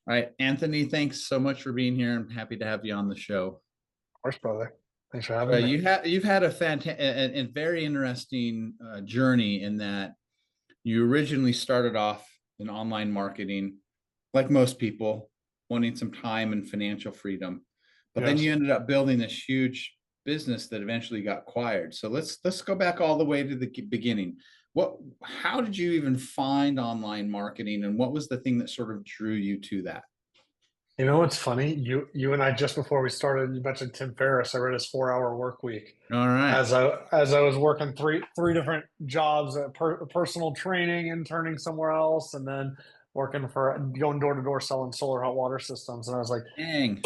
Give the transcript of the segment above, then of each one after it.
All right, Anthony, thanks so much for being here. I'm happy to have you on the show. Of course, brother. Thanks for having me. You've had a fantastic and very interesting journey in that you originally started off in online marketing, like most people, wanting some time and financial freedom, but then you Yes. ended up building this huge business that eventually got acquired. So let's go back all the way to the beginning. How did you even find online marketing, and what was the thing that sort of drew you to that? You know what's funny? You and I just before we started, you mentioned Tim Ferriss. I read his 4 Hour Work Week All right. as I was working three different jobs, personal training, interning somewhere else, and then working for going door to door selling solar hot water systems. And I was like, Dang.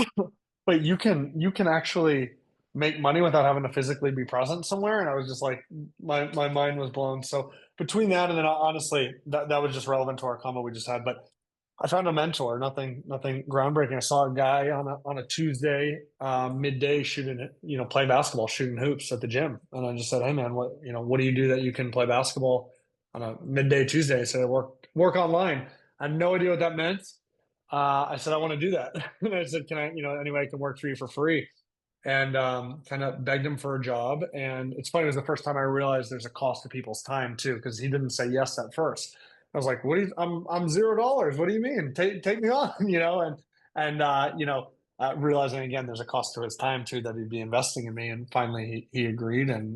wait, you can actually make money without having to physically be present somewhere. And I was just like, my mind was blown. So between that and then honestly, that was just relevant to our combo we just had. But I found a mentor, nothing groundbreaking. I saw a guy on a Tuesday, midday shooting, playing basketball, shooting hoops at the gym. And I just said, hey man, what do you do that you can play basketball on a midday Tuesday? So I work online. I had no idea what that meant. I said, I want to do that. And I said, can I, anyway, I can work for you for free. And kind of begged him for a job. And it's funny, it was the first time I realized there's a cost to people's time too, because he didn't say yes at first. I was like, "What do you? I'm $0. What do you mean? Take me on?" Realizing again, there's a cost to his time too that he'd be investing in me. And finally, he agreed. And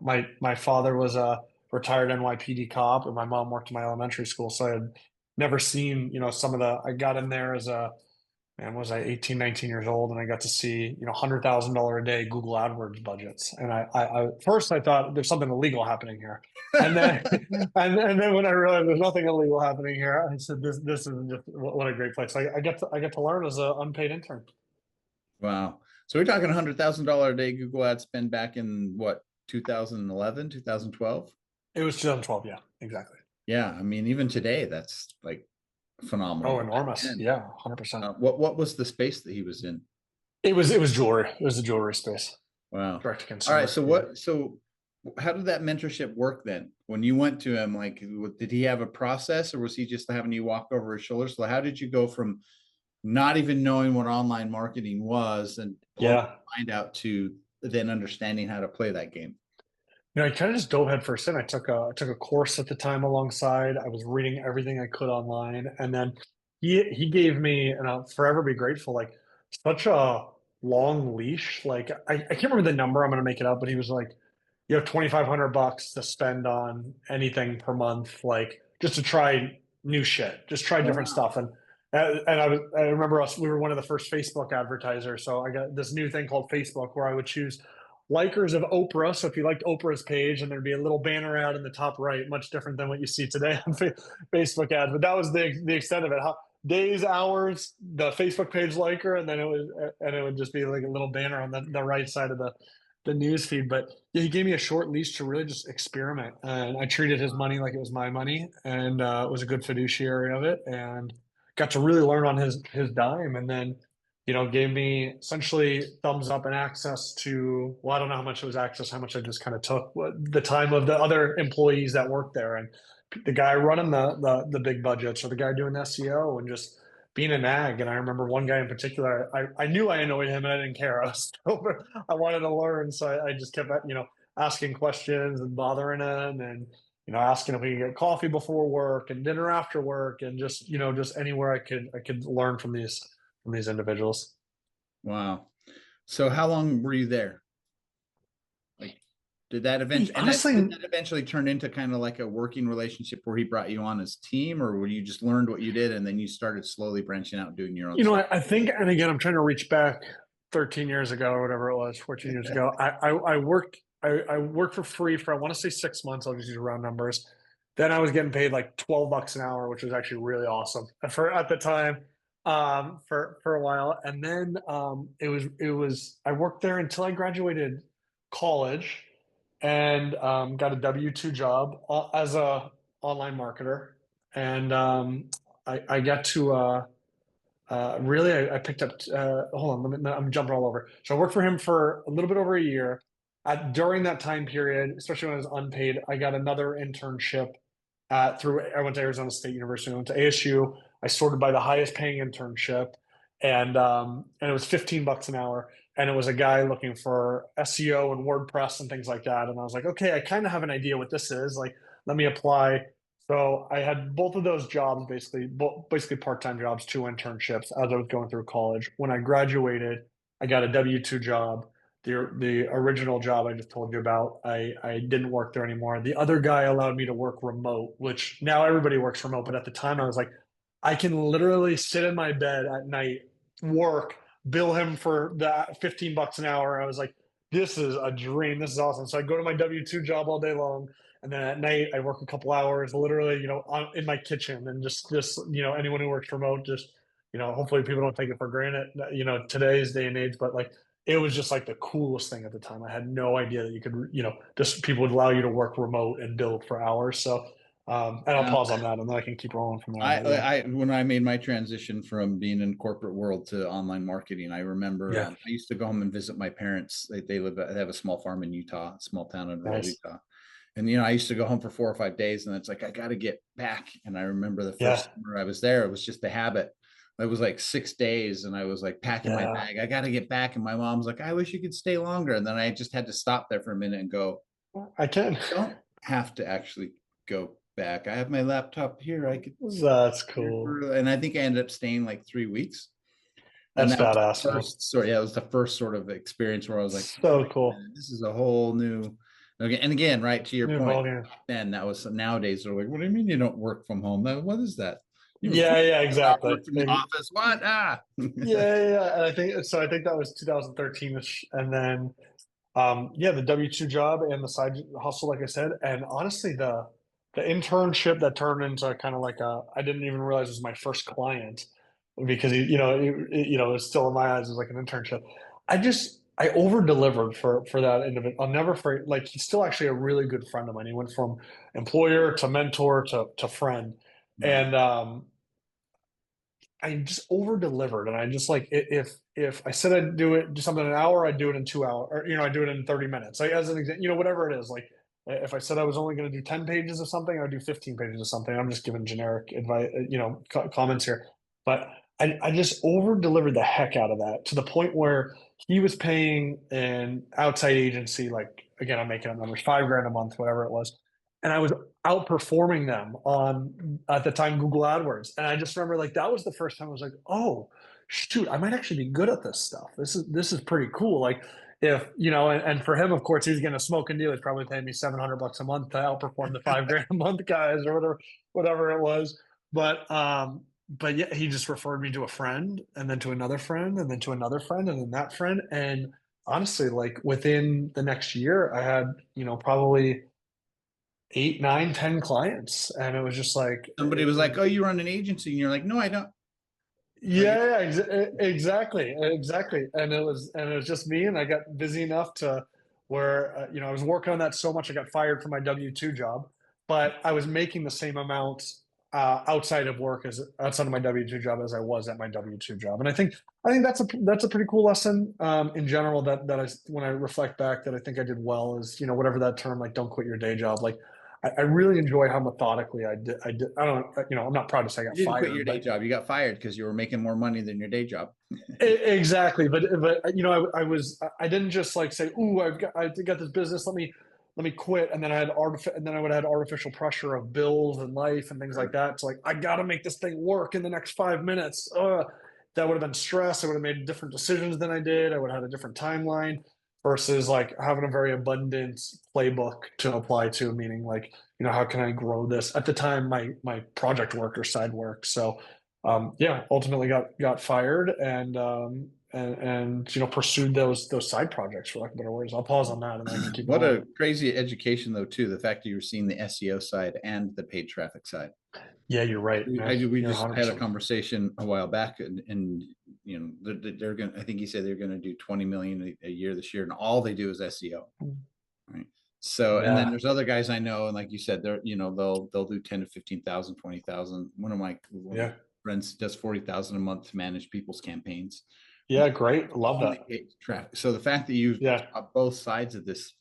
my father was a retired NYPD cop, and my mom worked in my elementary school, so I had never seen some of the. I got in there as a man, was I 18, 19 years old, and I got to see, $100,000 a day Google AdWords budgets. And first I thought there's something illegal happening here. And then, and then when I realized there's nothing illegal happening here, I said, this is just, what a great place. I get to learn as an unpaid intern. Wow. So we're talking $100,000 a day Google ad spend back in what, 2011, 2012? It was 2012. Yeah, exactly. Yeah, I mean, even today, that's like Oh, phenomenal. But back enormous. then, Yeah, 100%. what was the space that he was in? It was jewelry. It was the jewelry space, Wow. direct to All right. consumer. So Yeah. how did that mentorship work then? When you went to him, like, did he have a process, or was he just having you walk over his shoulders? So how did you go from not even knowing what online marketing was and blowing Yeah. your mind out to then understanding how to play that game? I kind of just dove headfirst in. I took a course at the time alongside. I was reading everything I could online, and then he gave me, and I'll forever be grateful. Like such a long leash. Like I can't remember the number. I'm gonna make it up, but he was like, "You have $2,500 to spend on anything per month, like just to try new shit, just try different Wow. stuff." And I remember us. We were one of the first Facebook advertisers, so I got this new thing called Facebook where I would choose likers of Oprah. So if you liked Oprah's page, and there'd be a little banner out in the top right, much different than what you see today on Facebook ads. But that was the extent of it. Days, hours, the Facebook page liker, and then it would just be like a little banner on the right side of the news feed. But yeah, he gave me a short leash to really just experiment, and I treated his money like it was my money, and was a good fiduciary of it, and got to really learn on his dime, and then gave me essentially thumbs up and access to, well, I don't know how much it was access, how much I just kind of took the time of the other employees that worked there, and the guy running the big budgets, or the guy doing SEO, and just being a nag. And I remember one guy in particular, I knew I annoyed him and I didn't care. I wanted to learn. So I just kept, asking questions and bothering him, and, asking if we could get coffee before work and dinner after work, and just anywhere I could learn from these individuals. Wow. So how long were you there? Like, did that eventually, and that did Honestly, that eventually turn into kind of like a working relationship where he brought you on his team, or were you just learned what you did and then you started slowly branching out and doing your own stuff? I think, and again, I'm trying to reach back 13 years ago or whatever it was, 14 years ago. I worked for free for, I want to say 6 months. I'll just use round numbers. Then I was getting paid like $12 an hour, which was actually really awesome for at the time, for a while. And then I worked there until I graduated college, and got a W-2 job as a online marketer. And I got to really, I picked up. Hold on, I'm jumping all over. So I worked for him for a little bit over a year. During that time period, especially when I was unpaid, I got another internship through. I went to Arizona State University. I went to ASU. I sorted by the highest paying internship, and it was $15 an hour, and it was a guy looking for SEO and WordPress and things like that. And I was like, okay, I kind of have an idea what this is. Like, let me apply. So I had both of those jobs, basically part-time jobs, 2 internships as I was going through college. When I graduated, I got a W-2 job. The original job I just told you about, I didn't work there anymore. The other guy allowed me to work remote, which now everybody works remote, but at the time I was like, I can literally sit in my bed at night, work, bill him for that $15 an hour. I was like, this is a dream. This is awesome. So I go to my W-2 job all day long. And then at night I work a couple hours, literally, in my kitchen, and just, anyone who works remote, just, hopefully people don't take it for granted, today's day and age, but like, it was just like the coolest thing at the time. I had no idea that you could, just people would allow you to work remote and bill for hours. So, and I'll Yeah. pause on that, and then I can keep rolling from there. I, But yeah, when I made my transition from being in corporate world to online marketing, I remember yeah, I used to go home and visit my parents. They have a small farm in Utah, a small town in rural nice, Utah. And I used to go home for 4 or 5 days, and it's like I got to get back. And I remember the yeah, first summer I was there, it was just a habit. It was like 6 days, and I was like packing my yeah. bag. I got to get back, and my mom's like, "I wish you could stay longer." And then I just had to stop there for a minute and go, I can. "Don't have to actually go back. I have my laptop here. I could That's cool. and I think I ended up staying like 3 weeks. And That's that was badass, the man. first sort. Yeah, it was the first sort of experience where I was like, So wait a cool. minute, this is a whole new. Okay, and again, right to your New point, ballgame. then that was nowadays they're like, what do you mean you don't work from home? What is that? You Yeah, yeah, exactly. work from the office? What? Ah. Yeah, yeah, yeah. And I think so. I think that was 2013ish, and then yeah, the W-2 job and the side hustle, like I said, and honestly, the internship that turned into kind of like I didn't even realize it was my first client, because it was still in my eyes as like an internship. I over delivered for that individual. I'll never forget. Like, he's still actually a really good friend of mine. He went from employer to mentor to friend, Wow. and I just over delivered, and I just like, if I said I'd do something in an hour, I'd do it in 2 hours, or I'd do it in 30 minutes. Like, as an example, whatever it is. Like, if I said I was only going to do 10 pages of something, I would do 15 pages of something. I'm just giving generic advice, comments here, but I just over delivered the heck out of that, to the point where he was paying an outside agency, like, again, I'm making up numbers, 5 grand a month, whatever it was, and I was outperforming them on, at the time, Google AdWords. And I just remember, like, that was the first time I was like, oh shoot, I might actually be good at this stuff. This is pretty cool. Like, if and for him, of course, he's gonna smoke and do. He's probably paying me $700 a month to outperform the 5 grand a month guys, or whatever it was. But yeah, he just referred me to a friend, and then to another friend, and then to another friend, and then that friend. And honestly, like, within the next year, I had, probably 8, 9, 10 clients. And it was just like, Somebody was like, "Oh, you run an agency," and you're like, "No, I don't." Like, yeah, exactly. And it was just me, and I got busy enough to where, I was working on that so much I got fired from my W-2 job, but I was making the same amount outside of work, as outside of my W-2 job, as I was at my W-2 job. And I think that's a pretty cool lesson, in general, that when I reflect back, that I think I did well, is, whatever that term, like, don't quit your day job. Like, I really enjoy how methodically I did. I don't, I'm not proud to say I got you didn't quit your fired, day but job. You got fired because you were making more money than your day job. exactly. But I didn't just like say, "Ooh, I got this business. Let me quit." And then I would have had artificial pressure of bills and life and things like Sure. that. So, like, I got to make this thing work in the next 5 minutes. That would have been stress. I would have made different decisions than I did. I would have had a different timeline, versus like having a very abundant playbook to apply to, meaning, like, how can I grow this? At the time, my project work or side work. So, yeah, ultimately got fired, and pursued those side projects, for lack of better words. I'll pause on that, and then I can keep What going. a crazy education, though, too. The fact that you were seeing the SEO side and the paid traffic side. Yeah, you're right, man. We You're just had a 100%. conversation a while back, and they're going. I think he said they're going to do 20 million a year this year, and all they do is SEO. Right. So, and then Yeah, there's other guys I know, and like you said, they'll do 10 to 15,000, 20,000. One of my yeah, friends does 40,000 a month to manage people's campaigns. yeah. Great, love Only that. paid traffic. So the fact that you Yeah. taught both sides of this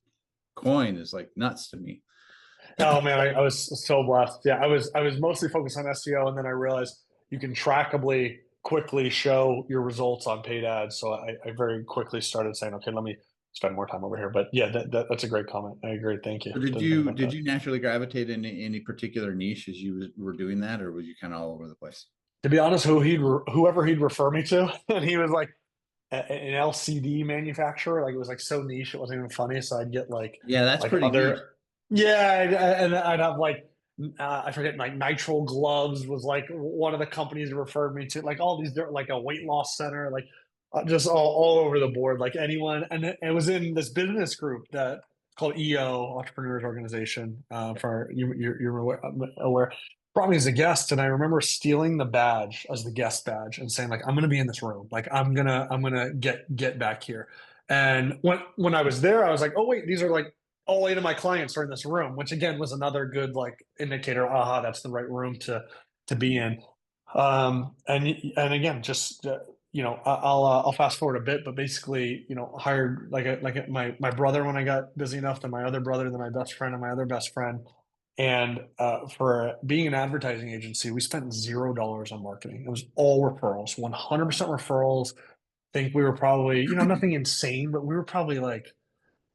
coin is like nuts to me. Oh man, I was so blessed. Yeah, I was mostly focused on SEO, and then I realized, you can trackably quickly show your results on paid ads. So I very quickly started saying, okay, let me spend more time over here. But yeah, that's a great comment. I agree. Thank you. So Didn't think about did that. you naturally gravitate in any particular niche as were doing that, or was you kind of all over the place? To be honest, whoever he'd refer me to, and he was like an LCD manufacturer. Like it was like so niche, it wasn't even funny. So I'd get Yeah, that's like pretty niche. other, yeah, and I'd have like I forget, like nitrile gloves was like one of the companies that referred me to, like all these different, like a weight loss center, like just all over the board, like anyone. And it was in this business group that called EO, Entrepreneurs Organization. For you're aware, brought me as a guest, and I remember stealing the badge as the guest badge and saying like, I'm gonna be in this room, like I'm gonna get back here. And when I was there, I was like, oh wait, these are like all 8 of my clients are in this room, which again was another good like indicator. Aha, that's the right room to be in. And again, just I'll fast forward a bit, but basically, hired my brother when I got busy enough, then my other brother, then my best friend, and my other best friend. And for being an advertising agency, we spent $0 on marketing. It was all referrals, 100% referrals. Think we were probably, nothing insane, but we were probably like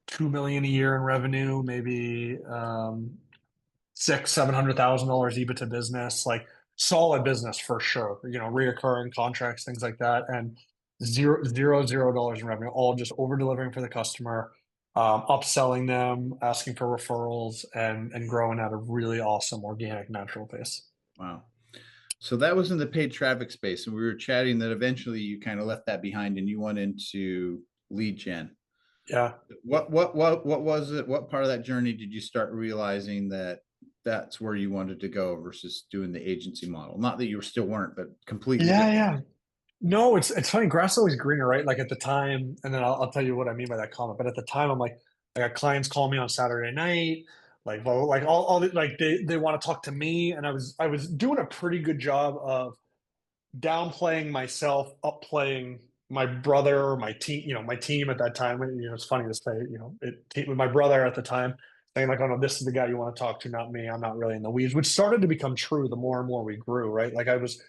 2 million a year in revenue, maybe $600,000-700,000 EBITDA business, like solid business for sure. Reoccurring contracts, things like that, and $0 in revenue, all just over delivering for the customer, upselling them, asking for referrals, and growing at a really awesome organic natural pace. Wow. So that was in the paid traffic space, and we were chatting that eventually you kind of left that behind and you went into lead gen. Yeah. What was it? What part of that journey did you start realizing that that's where you wanted to go versus doing the agency model? Not that you still weren't, but completely Yeah, different. yeah. No, it's funny. Grass is always greener, right? Like at the time, and then I'll tell you what I mean by that comment. But at the time, I'm like, I got clients call me on Saturday night, like, well, like like they want to talk to me, and I was doing a pretty good job of downplaying myself, upplaying my brother, my team, my team at that time. It's funny to say, with my brother at the time, saying like, "Oh no, this is the guy you want to talk to, not me. I'm not really in the weeds," which started to become true the more and more we grew, right? Like I was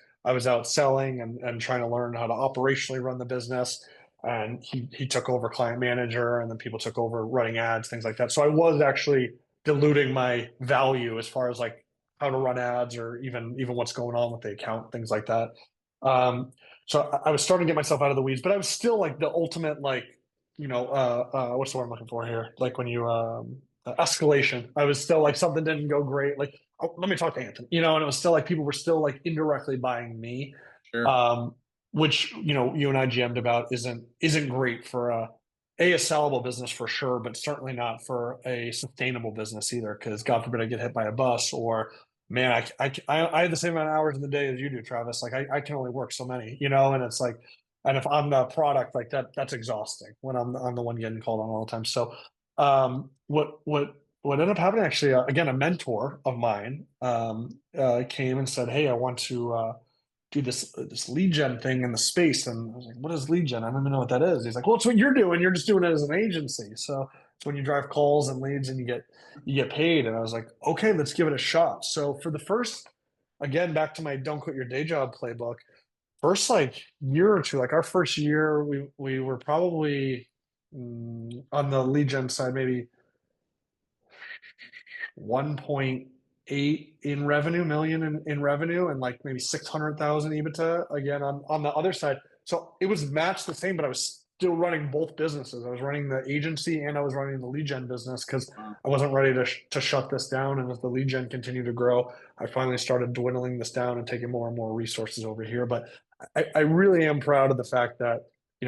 out selling and trying to learn how to operationally run the business. And he took over client manager, and then people took over running ads, things like that. So I was actually diluting my value as far as like how to run ads, or even what's going on with the account, things like that. Um, so I was starting to get myself out of the weeds, but I was still like the ultimate, like, what's the word I'm looking for here? Like when you, escalation. I was still like, something didn't go great. Like, oh, let me talk to Anthony, and it was still like people were still like indirectly buying me, Sure. um, which, you and I GM'd about isn't great for a sellable business for sure, but certainly not for a sustainable business either. Because God forbid I get hit by a bus, or man, I have the same amount of hours in the day as you do, Travis. Like I can only work so many, and it's like, and if I'm the product, like that's exhausting when I'm the one getting called on all the time. So, what ended up happening, actually, again, a mentor of mine came and said, "Hey, I want to do this lead gen thing in the space." And I was like, "What is lead gen? I don't even know what that is." He's like, "Well, it's what you're doing. You're just doing it as an agency. So it's when you drive calls and leads and you get paid." And I was like, "Okay, let's give it a shot." So for the first, again, back to my don't quit your day job playbook, first like year or two, like our first year, we were probably on the lead gen side, maybe 1.8 in revenue million in revenue, and like maybe 600,000 EBITDA again on the other side. So it was matched the same, but I was still running both businesses. I was running the agency and I was running the lead gen business, because Wow. I wasn't ready to shut this down. And as the lead gen continued to grow, I finally started dwindling this down and taking more and more resources over here. But I really am proud of the fact that,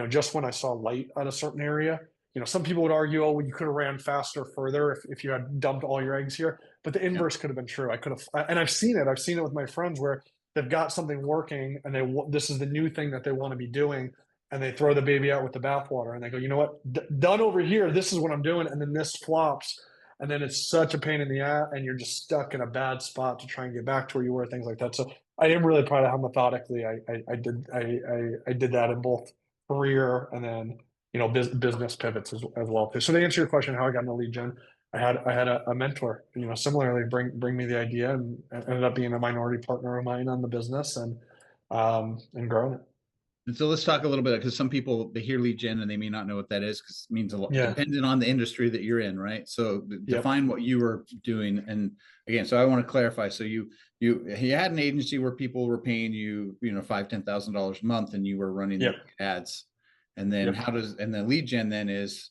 just when I saw light at a certain area, some people would argue, oh, well, you could have ran faster, further if you had dumped all your eggs here. But the Yeah. inverse could have been true. I could have, and I've seen it. I've seen it with my friends where they've got something working, and this is the new thing that they want to be doing, and they throw the baby out with the bathwater, and they go, you know what, done over here. This is what I'm doing, and then this flops, and then it's such a pain in the ass, and you're just stuck in a bad spot to try and get back to where you were, things like that. So I am really proud of how methodically I did that in both career and then business pivots as well too. So to answer your question, how I got into lead gen, I had a mentor, similarly bring me the idea, and ended up being a minority partner of mine on the business, and and growing it. And so let's talk a little bit because some people they hear lead gen and they may not know what that is because it means a lot Yeah. depending on the industry that you're in, right? So Yep. define what you were doing. And again, so I want to clarify. So you had an agency where people were paying you, $5,000-$10,000 a month and you were running Yep. the ads. And then Yep. and then lead gen then is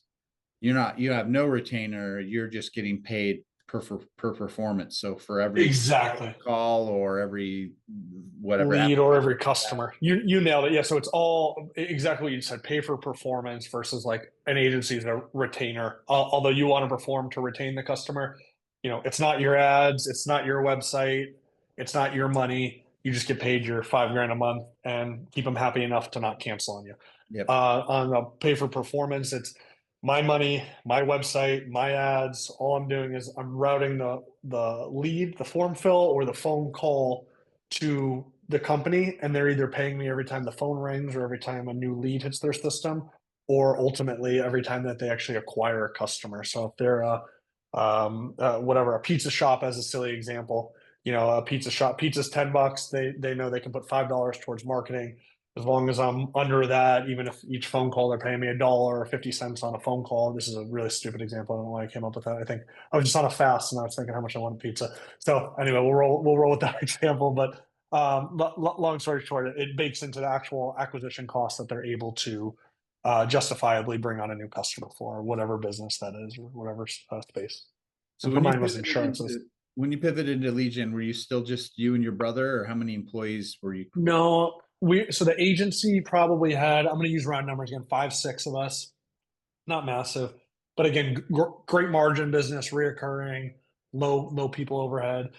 you have no retainer, you're just getting paid per performance. So for every Exactly. call or every whatever Lead or application every customer. You nailed it. Yeah. So it's all exactly what you said. Pay for performance versus like an agency is a retainer. Although you want to perform to retain the customer, it's not your ads, it's not your website, it's not your money. You just get paid your $5 grand a month and keep them happy enough to not cancel on you. Yep. On the pay for performance, it's my money, my website, my ads. All I'm doing is I'm routing the lead, the form fill, or the phone call to the company, and they're either paying me every time the phone rings or every time a new lead hits their system, or ultimately every time that they actually acquire a customer. So if they're a pizza shop, as a silly example, a pizza shop, pizza's $10. They know they can put $5 towards marketing. As long as I'm under that, even if each phone call they're paying me $1 or 50 cents on a phone call. This is a really stupid example. I don't know why I came up with that. I think I was just on a fast and I was thinking how much I wanted pizza. So anyway, we'll roll with that example. But long story short, it bakes into the actual acquisition cost that they're able to justifiably bring on a new customer for whatever business that is or whatever space. So And for when you mine was pivoted insurances. into Legion, were you still just you and your brother, or how many employees were you? No, so the agency probably had, I'm going to use round numbers again, 5, 6 of us, not massive, but again, great margin business, reoccurring, low people overhead.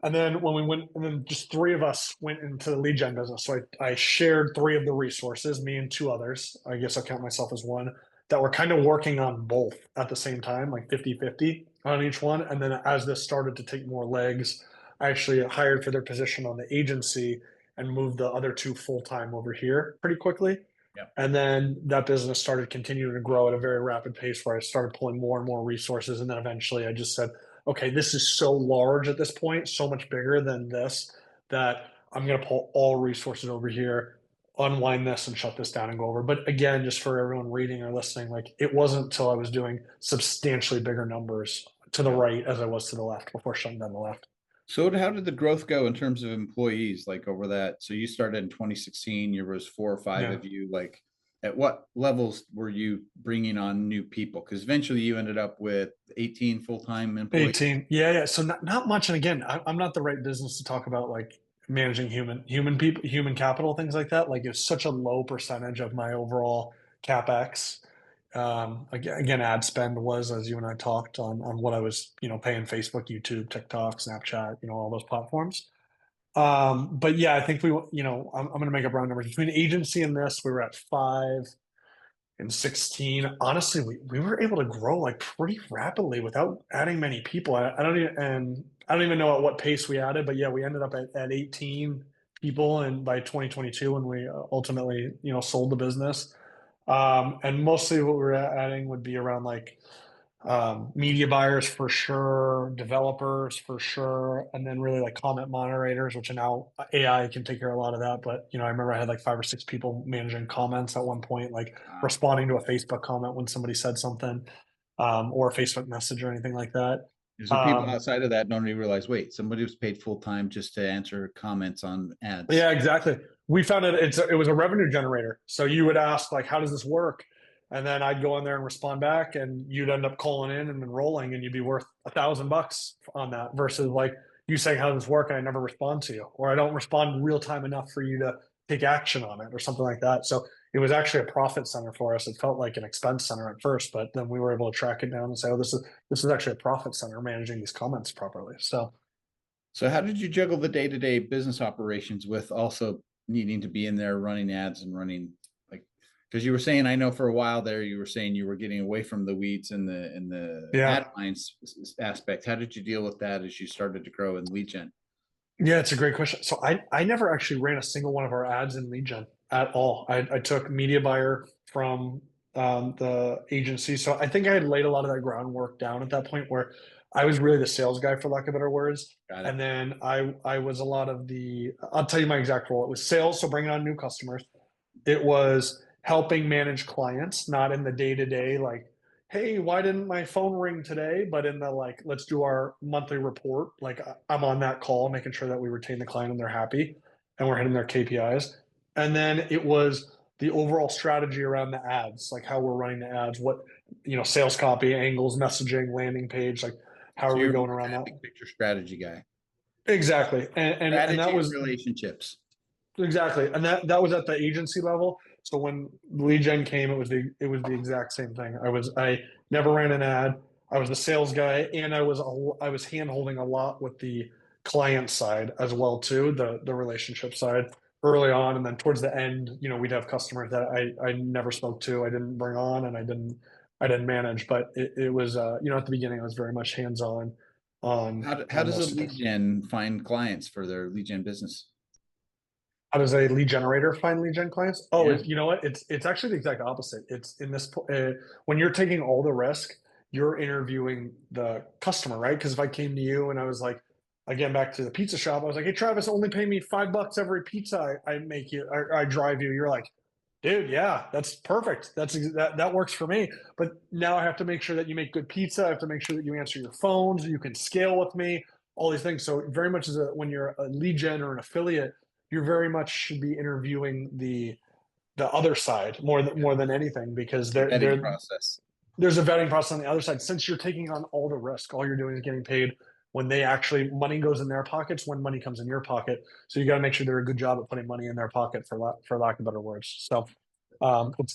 And then when we went, and then just 3 of us went into the lead gen business. So I shared 3 of the resources, me and 2 others. I guess I'll count myself as one, that were kind of working on both at the same time, like 50-50 on each one. And then as this started to take more legs, I actually hired for their position on the agency and moved the other 2 full time over here pretty quickly. Yeah. And then that business started continuing to grow at a very rapid pace where I started pulling more and more resources. And then eventually I just said, okay, this is so large at this point, so much bigger than this, that I'm going to pull all resources over here, unwind this, and shut this down and go over. But again, just for everyone reading or listening, like it wasn't until I was doing substantially bigger numbers to the Yeah. right as I was to the left before shutting down the left. So how did the growth go in terms of employees, like over that? So you started in 2016, there was 4 or 5 Yeah. of you. Like at what levels were you bringing on new people? Because eventually you ended up with 18 full-time employees. 18. Yeah, yeah. So not much. And again, I'm not the right business to talk about like managing human people, human capital, things like that. Like it's such a low percentage of my overall capex. Again, ad spend was, as you and I talked on what I was, paying Facebook, YouTube, TikTok, Snapchat, all those platforms. But yeah, I think I'm going to make up round numbers between agency and this. We were at 5 and 16. Honestly, we were able to grow like pretty rapidly without adding many people. I don't even know at what pace we added, but yeah, we ended up at 18 people, and by 2022, when we ultimately sold the business. And mostly what we're adding would be around like media buyers for sure, developers for sure, and then really like comment moderators, which are now AI can take care of a lot of that. But I remember I had like 5 or 6 people managing comments at one point, like Wow. responding to a Facebook comment when somebody said something, or a Facebook message or anything like that. So people Um, outside of that don't even realize, wait, somebody was paid full-time just to answer comments on ads. Yeah, exactly. We found it was a revenue generator. So you would ask like, how does this work? And then I'd go in there and respond back, and you'd end up calling in and enrolling, and you'd be worth $1,000 on that versus like you saying, how does this work? And I never respond to you, or I don't respond real time enough for you to take action on it or something like that. So it was actually a profit center for us. It felt like an expense center at first, but then we were able to track it down and say, oh, this is actually a profit center managing these comments properly. So how did you juggle the day-to-day business operations with also needing to be in there running ads and running like because you were saying I know for a while there you were saying you were getting away from the weeds and the ad yeah. lines aspect. How did you deal with that as you started to grow in lead gen? Yeah, it's a great question. So I never actually ran a single one of our ads in lead gen at all. I took media buyer from the agency. So I think I had laid a lot of that groundwork down at that point where I was really the sales guy, for lack of better words. Got it. And then I was a lot of I'll tell you my exact role. It was sales, so bringing on new customers. It was helping manage clients, not in the day to day, like, hey, why didn't my phone ring today? But in the like, let's do our monthly report. Like, I'm on that call, making sure that we retain the client and they're happy and we're hitting their KPIs. And then it was the overall strategy around the ads, like how we're running the ads, what, sales copy, angles, messaging, landing page, like how are So we you're going more around kind of that? big picture strategy guy. Exactly. And that Strategy and was relationships. exactly, and that was at the agency level. So when lead gen came, it was the exact same thing. I never ran an ad. I was the sales guy, and I was hand holding a lot with the client side as well too, the relationship side early on, and then towards the end, we'd have customers that I never spoke to, I didn't bring on, and I didn't manage. But it was at the beginning, I was very much hands How on does a most of lead things. gen find clients for their lead gen business? How does a lead generator find lead gen clients? Oh, Yeah. you know what? It's actually the exact opposite. It's in this when you're taking all the risk, you're interviewing the customer, right? Because if I came to you and I was like, again, back to the pizza shop, I was like, hey, Travis, only pay me $5 every pizza I make you, I drive you. You're like, dude, yeah, that's perfect. That works for me. But now I have to make sure that you make good pizza. I have to make sure that you answer your phones. You can scale with me. All these things. So very much when you're a lead gen or an affiliate, you very much should be interviewing the other side more than anything, because The vetting process. there's a vetting process on the other side. Since you're taking on all the risk, all you're doing is getting paid when they actually money goes in their pockets, when money comes in your pocket. So you got to make sure they're a good job at putting money in their pocket, for lack of better words. So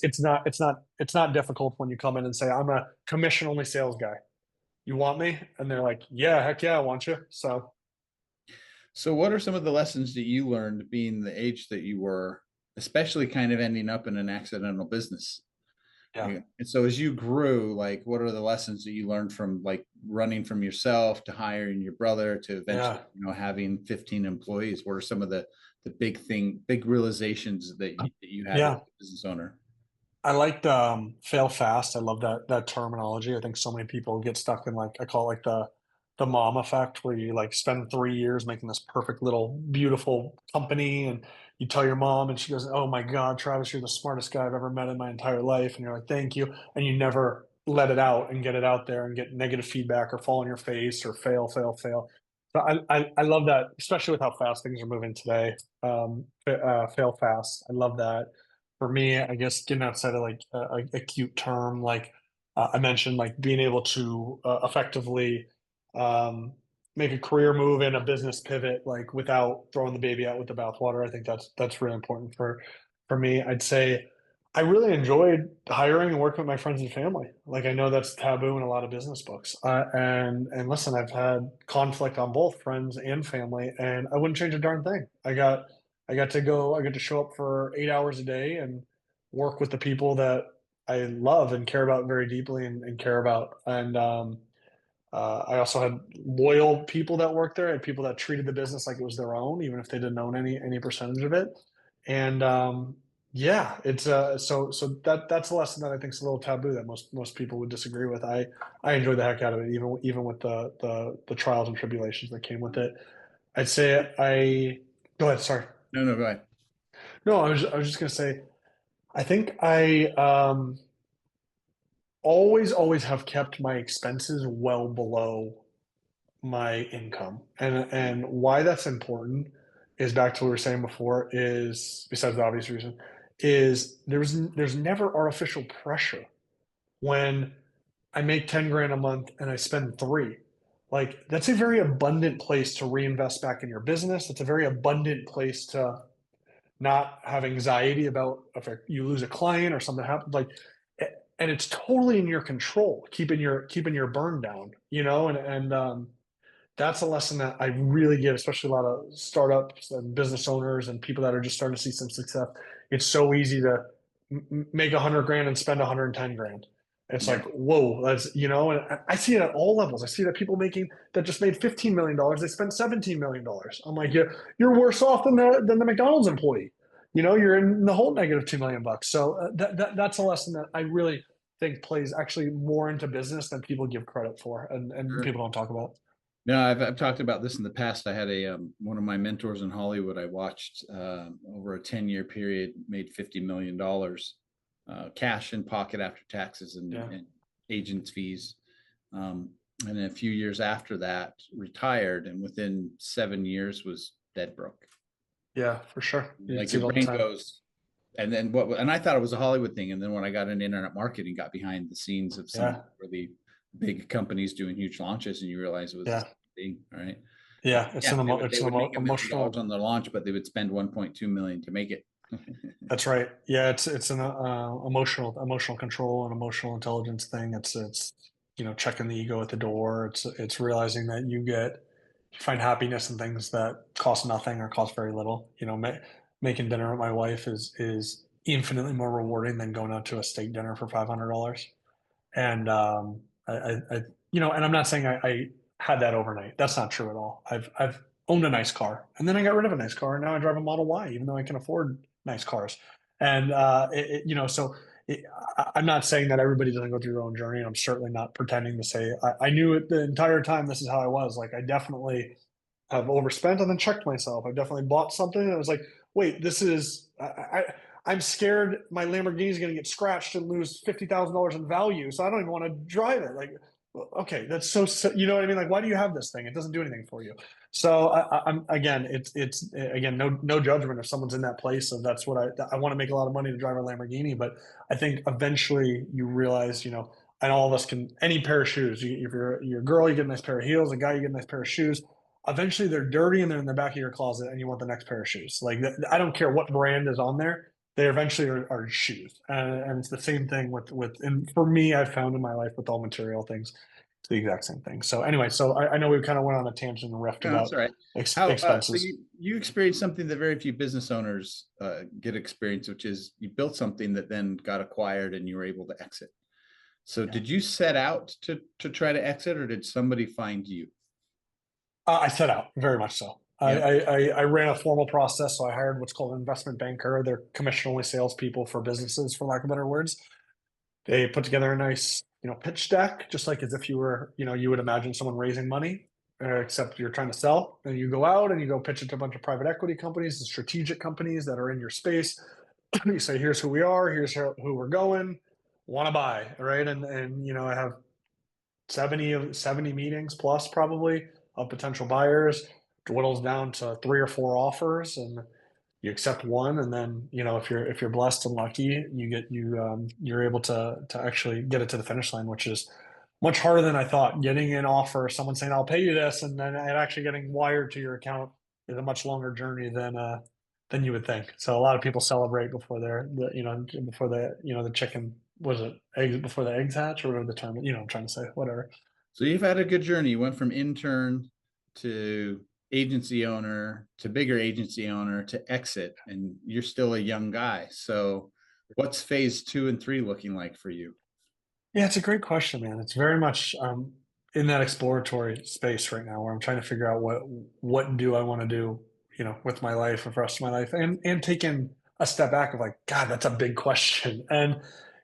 it's not difficult when you come in and say, I'm a commission only sales guy. You want me? And they're like, yeah, heck yeah, I want you. So So what are some of the lessons that you learned being the age that you were, especially kind of ending up in an accidental business? yeah, And so as you grew, like what are the lessons that you learned from like running from yourself to hiring your brother to eventually, yeah, having 15 employees? What are some of the big realizations that you had as yeah. a business owner? I like fail fast. I love that terminology. I think so many people get stuck in, like, I call it like the mom effect, where you like spend 3 years making this perfect little beautiful company, and you tell your mom and she goes, "Oh my God, Travis, you're the smartest guy I've ever met in my entire life." And you're like, "Thank you." And you never let it out and get it out there and get negative feedback or fall on your face or fail, fail, fail. So I love that, especially with how fast things are moving today. Fail fast. I love that. For me, I guess getting outside of like a cute term, like I mentioned, like being able to effectively um, make a career move and a business pivot, like without throwing the baby out with the bathwater. I think that's really important for me. I'd say I really enjoyed hiring and working with my friends and family. Like, I know that's taboo in a lot of business books. And listen, I've had conflict on both friends and family, and I wouldn't change a darn thing. I got to show up for 8 hours a day and work with the people that I love and care about very deeply, and care about. And I also had loyal people that worked there, and people that treated the business like it was their own, even if they didn't own any percentage of it. And yeah, it's so that's a lesson that I think is a little taboo, that most people would disagree with. I enjoyed the heck out of it, even with the trials and tribulations that came with it. I'd say I go ahead. Sorry. No, no, go ahead. No, I was just gonna say, I think I always have kept my expenses well below my income. And why that's important is back to what we were saying before, is besides the obvious reason, is there's never artificial pressure when I make 10 grand a month and I spend three. Like, that's a very abundant place to reinvest back in your business. It's a very abundant place to not have anxiety about if you lose a client or something happens. Like, and it's totally in your control, keeping your burn down, and that's a lesson that I really give, especially a lot of startups and business owners and people that are just starting to see some success. It's so easy to make 100 grand and spend 110 grand. It's like, Yeah. whoa, and I see it at all levels. I see that people that just made $15 million, they spent $17 million. I'm like, you're worse off than the McDonald's employee. You're in the whole negative $2 million. So that's a lesson that I really think plays actually more into business than people give credit for, and Sure. people don't talk about. No, I've talked about this in the past. I had one of my mentors in Hollywood. I watched over a 10-year period, made $50 million cash in pocket after taxes Yeah, and agents fees. And then a few years after that, retired, and within 7 years was dead broke. yeah, for sure. You Like see your it all the brain time. goes, and then what? And I thought it was a Hollywood thing. And then when I got into internet marketing, got behind the scenes of some Yeah, really big companies doing huge launches, and you realize it was the yeah, same thing, right? yeah. It's Yeah, an they it's an would make $1 million emotional. on their launch, but they would spend 1.2 million to make it. That's right. Yeah, it's an emotional control and emotional intelligence thing. It's checking the ego at the door. It's realizing that you find happiness in things that cost nothing or cost very little. Making dinner with my wife is infinitely more rewarding than going out to a steak dinner for $500. And and I'm not saying I had that overnight. That's not true at all. I've owned a nice car, and then I got rid of a nice car, and now I drive a Model Y, even though I can afford nice cars. And so I'm not saying that everybody doesn't go through their own journey. And I'm certainly not pretending to say I knew it the entire time. This is how I was. Like I definitely have overspent and then checked myself. I've definitely bought something and I was like, wait, this is I'm scared my Lamborghini is going to get scratched and lose $50,000 in value, so I don't even want to drive it. Like, okay, that's so you know what I mean? Like, why do you have this thing? It doesn't do anything for you. So I'm again, it's again, no judgment if someone's in that place of that's what I want to make a lot of money to drive a Lamborghini, but I think eventually you realize, and all of us can any pair of shoes. If you're a girl, you get a nice pair of heels. A guy, you get a nice pair of shoes. Eventually, they're dirty and they're in the back of your closet, and you want the next pair of shoes. Like I don't care what brand is on there, they eventually are shoes, and it's the same thing with. And for me, I've found in my life with all material things, it's the exact same thing. So anyway, so I know we kind of went on a tangent and riffed No, that's about all right. How so expenses. you experienced something that very few business owners get experience, which is you built something that then got acquired and you were able to exit. So Yeah. did you set out to try to exit, or did somebody find you? I set out very much so. Yep. I ran a formal process, so I hired what's called an investment banker. They're commission only salespeople for businesses, for lack of better words. They put together a nice, pitch deck, just like as if you were, you would imagine someone raising money, except you're trying to sell. And you go out and you go pitch it to a bunch of private equity companies and strategic companies that are in your space. You say, here's who we are, here's who we're going, want to buy, right? And I have 70 meetings plus probably of potential buyers, dwindles down to 3 or 4 offers, and you accept one, and then if you're blessed and lucky, you're able to actually get it to the finish line, which is much harder than I thought. Getting an offer, someone saying I'll pay you this, and then it actually getting wired to your account is a much longer journey than you would think. So a lot of people celebrate before before the chicken, was it eggs before the eggs hatch, or whatever the term, I'm trying to say, whatever. So you've had a good journey. You went from intern to agency owner to bigger agency owner to exit, and you're still a young guy. So what's phase 2 and 3 looking like for you? Yeah, it's a great question, man. It's very much in that exploratory space right now, where I'm trying to figure out what do I want to do, with my life and for the rest of my life, and taking a step back of like, God, that's a big question. And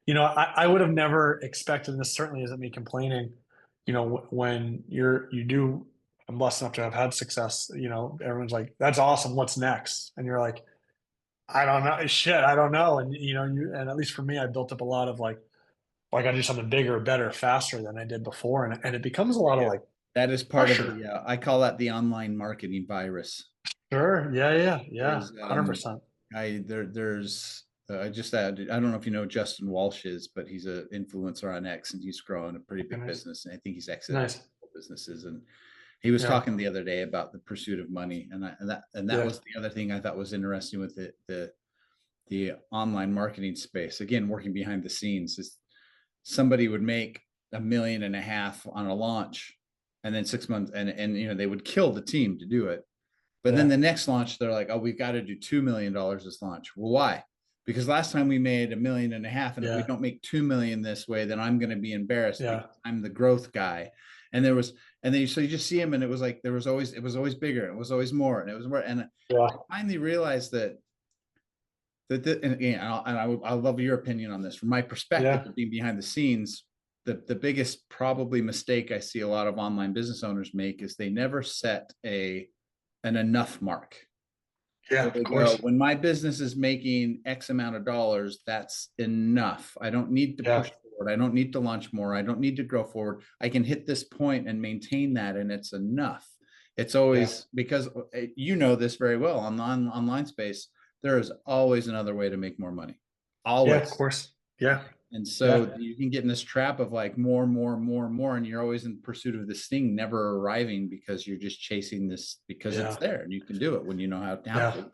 I would have never expected, and this certainly isn't me complaining. When you do, I'm blessed enough to have had success. Everyone's like, that's awesome. What's next? And you're like, I don't know, shit, I don't know. And and at least for me, I built up a lot of like, well, I got to do something bigger, better, faster than I did before, and it becomes a lot of Yeah. like That is part of pressure. the, I call that the online marketing virus. Sure, yeah, yeah, yeah, There's, 100%. there's, I just added, I don't know if you know who Justin Walsh is, but he's an influencer on X and he's growing a pretty Okay, big nice, business. And I think he's exited nice. businesses. And he was Yeah, talking the other day about the pursuit of money. And that yeah, was the other thing I thought was interesting with the online marketing space. Again, working behind the scenes is somebody would make 1.5 million on a launch, and then 6 months, and they would kill the team to do it. But then yeah, the next launch, they're like, oh, we've got to do $2 million this launch. Well, why? Because last time we made 1.5 million, and if we yeah, don't make 2 million this way, then I'm going to be embarrassed yeah, because I'm the growth guy. And there was, and then so you just see him, and it was like it was always bigger, it was always more, and it was more. And yeah, I finally realized that And again, I love your opinion on this. From my perspective Yeah. of being behind the scenes, the biggest probably mistake I see a lot of online business owners make is they never set an enough mark. Yeah, So of they go, course. when my business is making X amount of dollars, that's enough. I don't need to Yeah. push forward. I don't need to launch more. I don't need to grow forward. I can hit this point and maintain that, and it's enough. It's Yeah. always because you know this very well on the online space. There is always another way to make more money. Yeah, of Always. course. Yeah. And Yeah. so you can get in this trap of like more, more, more, more, and you're always in pursuit of this thing, never arriving because you're just chasing this because it's Yeah. there and you can do it when you know how Yeah. to.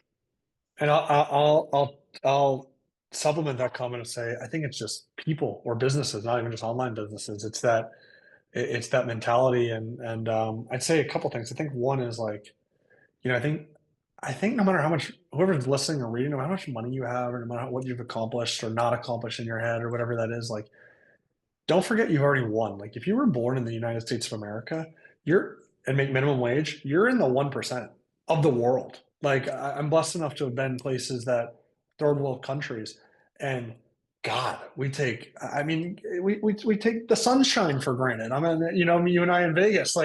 And I'll supplement that comment and say I think it's just people or businesses, not even just online businesses. It's that mentality, and I'd say a couple things. I think one is like, I think no matter how much whoever's listening or reading, no matter how much money you have, or no matter what you've accomplished or not accomplished in your head, or whatever that is, like, don't forget you've already won. Like, if you were born in the United States of America, you're and make minimum wage, you're in the 1% of the world. Like, I'm blessed enough to have been in places that third world countries, and God, I mean, we take the sunshine for granted. I mean, you and I in Vegas,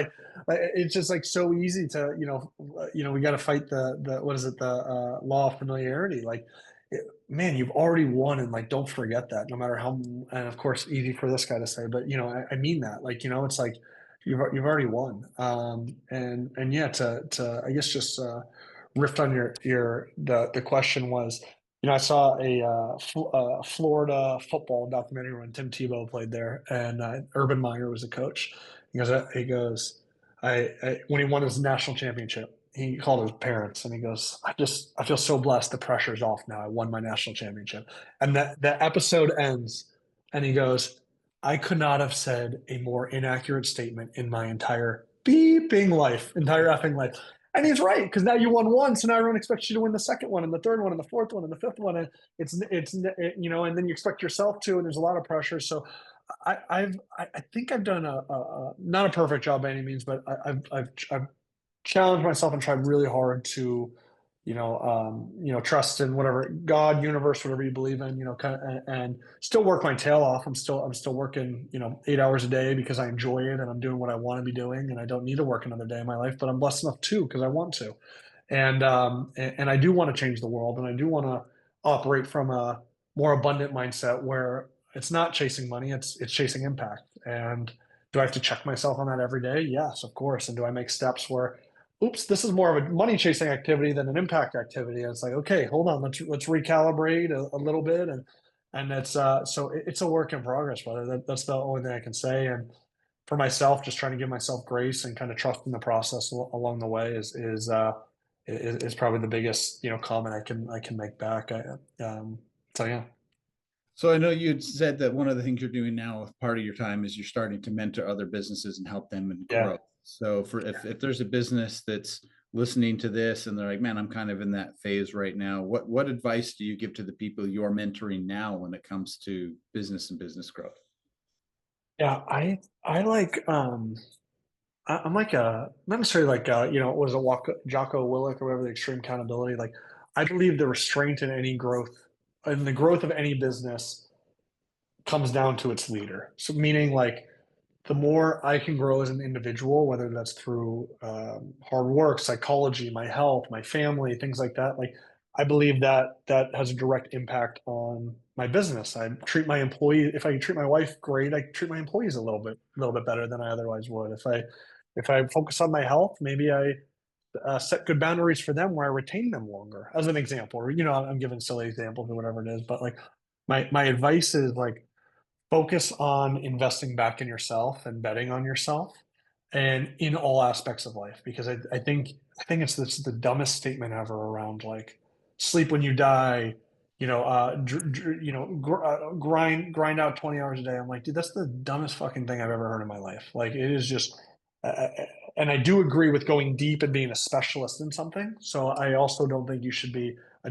it's just like so easy to, we got to fight the what is it, the law of familiarity. Like, man, you've already won, and like, don't forget that. No matter how, and of course, easy for this guy to say, but I mean that. Like, it's like you've already won. And yeah, to I guess just riffed on the question was, I saw a Florida football documentary when Tim Tebow played there, and Urban Meyer was a coach. He goes, I when he won his national championship, he called his parents and he goes, I feel so blessed. The pressure's off now. I won my national championship. And that episode ends, and he goes, I could not have said a more inaccurate statement in my entire entire effing life. And he's right, because now you won one, so now everyone expects you to win the second one, and the third one, and the fourth one, and the fifth one, and and then you expect yourself to, and there's a lot of pressure. So I think I've done a not a perfect job by any means, but I've challenged myself and tried really hard to, trust in whatever God, universe, whatever you believe in, kind of, and still work my tail off. I'm still working, 8 hours a day because I enjoy it and I'm doing what I want to be doing, and I don't need to work another day in my life. But I'm blessed enough too because I want to, and I do want to change the world, and I do want to operate from a more abundant mindset where it's not chasing money, it's chasing impact. And do I have to check myself on that every day? Yes, of course. And do I make steps where, oops, this is more of a money chasing activity than an impact activity? And it's like, okay, hold on, let's recalibrate a little bit, and it's a work in progress, brother. That's the only thing I can say. And for myself, just trying to give myself grace and kind of trust in the process along the way is probably the biggest, comment I can make back. So yeah. So I know you'd said that one of the things you're doing now with part of your time is you're starting to mentor other businesses and help them in Yeah. growth. So for if there's a business that's listening to this and they're like, man, I'm kind of in that phase right now. What advice do you give to the people you're mentoring now when it comes to business and business growth? Yeah, I like I'm like a not necessarily like was it Jocko Willick or whatever, the extreme accountability. Like, I believe the restraint in any growth, in the growth of any business, comes down to its leader. So meaning, like, the more I can grow as an individual, whether that's through hard work, psychology, my health, my family, things like that, like, I believe that has a direct impact on my business. I treat my employee, if I treat my wife great, I treat my employees a little bit better than I otherwise would. If I focus on my health, maybe I set good boundaries for them where I retain them longer, as an example. Or, I'm giving silly examples or whatever it is, but like, my advice is like, focus on investing back in yourself and betting on yourself, and in all aspects of life. Because I think it's the dumbest statement ever around, like, sleep when you die, grind out 20 hours a day. I'm like, dude, that's the dumbest fucking thing I've ever heard in my life. Like, it is just and I do agree with going deep and being a specialist in something. So I also don't think you should be a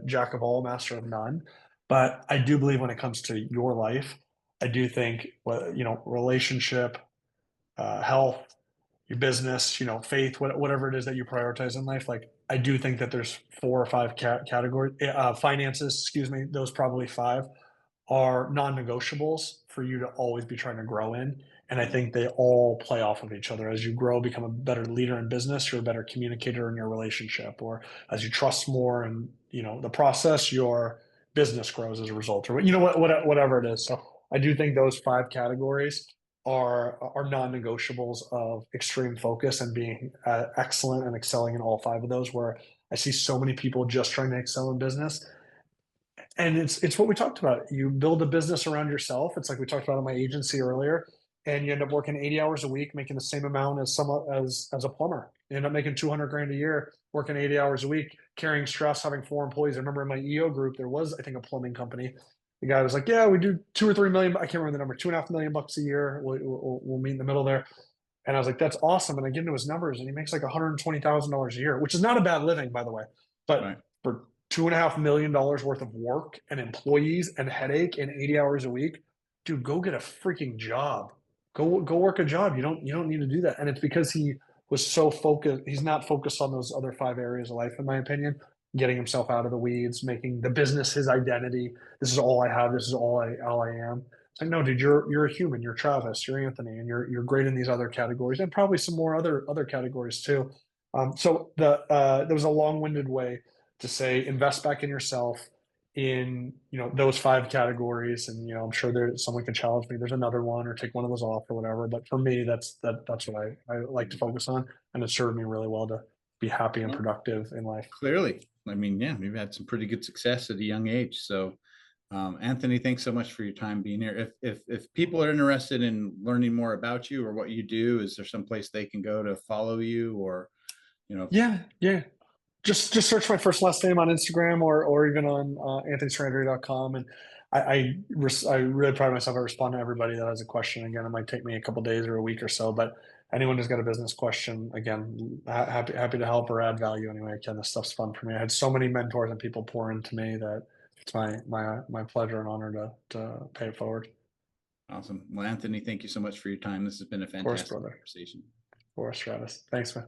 jack of all, master of none. But I do believe when it comes to your life, I do think, well, relationship, health, your business, faith, whatever it is that you prioritize in life, like, I do think that there's 4 or 5 categories. Finances, excuse me, those probably 5 are non-negotiables for you to always be trying to grow in. And I Yeah. think they all play off of each other. As you grow, become a better leader in business, you're a better communicator in your relationship, or as you trust more and the process, your business grows as a result, or whatever it is. So I do think those 5 categories are non-negotiables of extreme focus and being excellent and excelling in all 5 of those. Where I see so many people just trying to excel in business, and it's what we talked about. You build a business around yourself. It's like we talked about in my agency earlier, and you end up working 80 hours a week, making the same amount as as a plumber. You end up making 200 grand a year, working 80 hours a week, carrying stress, having 4 employees. I remember in my EO group, there was, I think, a plumbing company. The guy was like, "Yeah, we do 2 or 3 million. I can't remember the number. $2.5 million a year. We'll meet in the middle there." And I was like, "That's awesome." And I get into his numbers, and he makes like $120,000 a year, which is not a bad living, by the way. But Right. for $2.5 million worth of work and employees and headache and 80 hours a week, dude, go get a freaking job. Go work a job. You don't need to do that. And it's because he was so focused. He's not focused on those other 5 areas of life, in my opinion. Getting himself out of the weeds, making the business his identity. This is all I have. This is all I am. It's like, no, dude, you're a human. You're Travis. You're Anthony, and you're great in these other categories, and probably some more other categories too. So there was a long-winded way to say invest back in yourself in those 5 categories. And I'm sure there's someone can challenge me, there's another one, or take one of those off or whatever. But for me, that's what I like to focus on, and it served me really well to be happy and Well, productive in life. clearly, I mean, yeah, you've had some pretty good success at a young age. So, Anthony, thanks so much for your time being here. If people are interested in learning more about you or what you do, is there some place they can go to follow you, or Yeah, just search my first last name on Instagram, or even on anthonysarandrea.com. And I really pride myself. I respond to everybody that has a question. Again, it might take me a couple days or a week or so, but anyone who's got a business question, again, happy to help or add value any way I can. This stuff's fun for me. I had so many mentors and people pour into me that it's my pleasure and honor to pay it forward. awesome. Well, Anthony, thank you so much for your time. This has been a Of course, fantastic brother. conversation. Of course, Travis. Thanks, man.